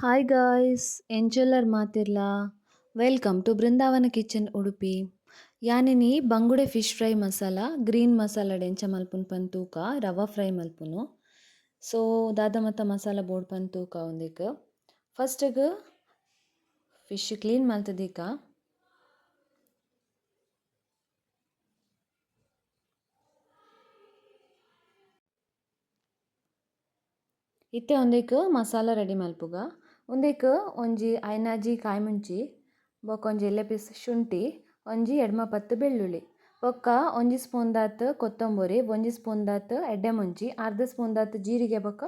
Hi guys, ಎಂಚೆಲ್ಲರ್ ಮಾತಿರ್ಲ welcome to Brindavana kitchen Udupi. ಯಾನಿನಿ ಬಂಗುಡೆ fish fry masala green masala ಡೆಂಚ ಮಲ್ಪುನ್ ಪಂತೂಕ ರವಾ ಫ್ರೈ ಮಲ್ಪುನು. ಸೊ ದಾದ ಮತ್ತ ಮಸಾಲ ಬೋಡ್ ಪಂತೂಕ ಒಂದಿಕ್ ಫಸ್ಟ್ಗ್ ಫಿಶ್ ಕ್ಲೀನ್ ಮಲ್ತದೀಕ ಇತ್ತೆ ಒಂದೆಕ್ ಮಸಾಲ ರೆಡಿ ಮಲ್ಪುಗ. ಒಂದೆಕ್ ಒಂಜಿ ಐನಾಜಿ ಕಾಯಿಮುಂಚಿ ಬೊಕ ಒಂಜಿ ಎಲ್ಲೆ ಪೀಸ್ ಶುಂಠಿ ಒಂಜಿ ಎಡ್ಮಪತ್ತು ಬೆಳ್ಳುಳ್ಳಿ ಬೊಕ್ಕ ಒಂಜಿ ಸ್ಪೂನ್ ದಾತ್ ಕೊತ್ತಂಬರಿ ಒಂಜಿ ಸ್ಪೂನ್ ದಾತ್ ಎಡ್ಡೆ ಮುಂಚಿ ಅರ್ಧ ಸ್ಪೂನ್ ದಾತ್ ಜೀರಿಗೆ ಬೊಕ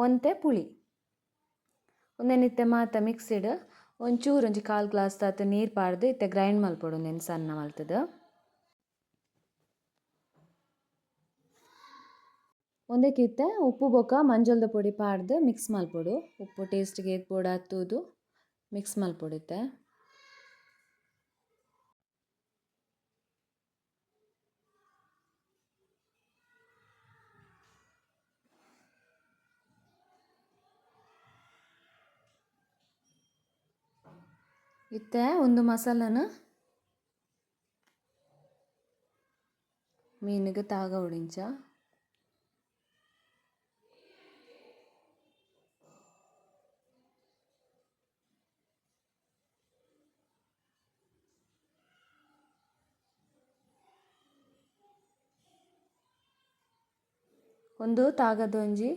ಒಂತೆ ಪುಳಿ ಉಂದೆನ್ ಇತ್ತೆ ಮಾತ ಮಿಕ್ಸಿಡ್ ಒಂಚೂರು ಒಂಜಿ ಕಾಲ್ ಗ್ಲಾಸ್ ದಾತ್ ನೀರು ಪಾಡ್ದು ಇತ್ತೆ ಗ್ರೈಂಡ್ ಮಲ್ಪೊಡು ಉಂದೆನ್ ಸಣ್ಣ ಮಲ್ತುದು. ಒಂದಕ್ಕಿತ್ತೆ ಉಪ್ಪು ಬೊಕ ಮಂಜಲ್ದ ಪೊಡಿ ಪಾಡ್ದು ಮಿಕ್ಸ್ ಮಲ್ಪೊಡು. ಉಪ್ಪು ಟೇಸ್ಟ್ಗೆ ಏತ್ ಪೋಡ ಹತ್ತುದು ಮಿಕ್ಸ್ ಮಲ್ಪೊಡಿತ್ತೆ. ಇತ್ತೆ ಒಂದು ಮಸಾಲನ ಮೀನಿಗೆ ತಾಗ ಉಡಿಂಚ ಒಂದು ತಾಗದ ಒಂಜಿ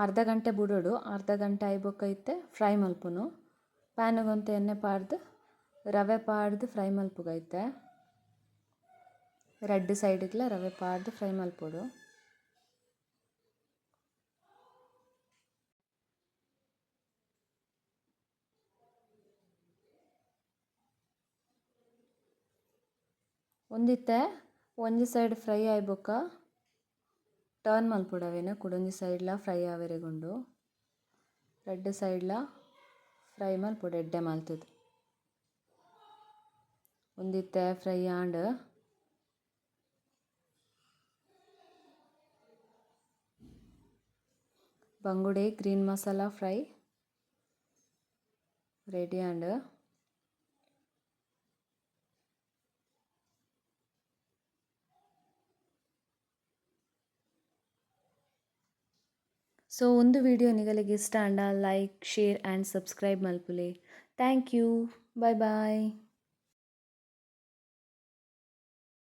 ಅರ್ಧ ಗಂಟೆ ಬುಡೋಡು. ಅರ್ಧ ಗಂಟೆ ಆಯ್ಬೊಕ್ಕ ಇತ್ತೆ ಫ್ರೈ ಮಲ್ಪುನು. ಪ್ಯಾನ್ಗೊಂತ ಎಣ್ಣೆ ಪಾಡ್ದು ರವೆ ಪಾಡ್ದು ಫ್ರೈ ಮಲ್ಪುಗ ಇತ್ತೆ. ರೆಡ್ ಸೈಡ್ಗ್ಲ ರವೆ ಪಾಡ್ದು ಫ್ರೈ ಮಲ್ಪೊಡು. ಒಂದಿತ್ತೆ ಒಂಜಿ ಸೈಡ್ ಫ್ರೈ ಆಯ್ಬೊಕ್ಕ ಟರ್ನ್ ಮಲ್ಪೊಡವೆನ ಕುಡೊಂಜಿ ಸೈಡ್ಲ ಫ್ರೈ ಆವೆರೆಗೊಂಡು ರೆಡ್ ಸೈಡ್ಲ ಫ್ರೈ ಮಲ್ಪೊಡು ಎಡ್ಡೆ ಮಲ್ತುದು. ಒಂದಿತ್ತೆ ಫ್ರೈ ಆಂಡ್ ಬಂಗುಡೆ green masala fry ready and so ಒಂದು ವಿಡಿಯೋ ನಿಗಲಿಗೆ ಇಷ್ಟ ಅಂಡ ಲೈಕ್ ಶೇರ್ ಆ್ಯಂಡ್ ಸಬ್ಸ್ಕ್ರೈಬ್ ಮಲ್ಪುಲೆ. Thank you. Bye bye.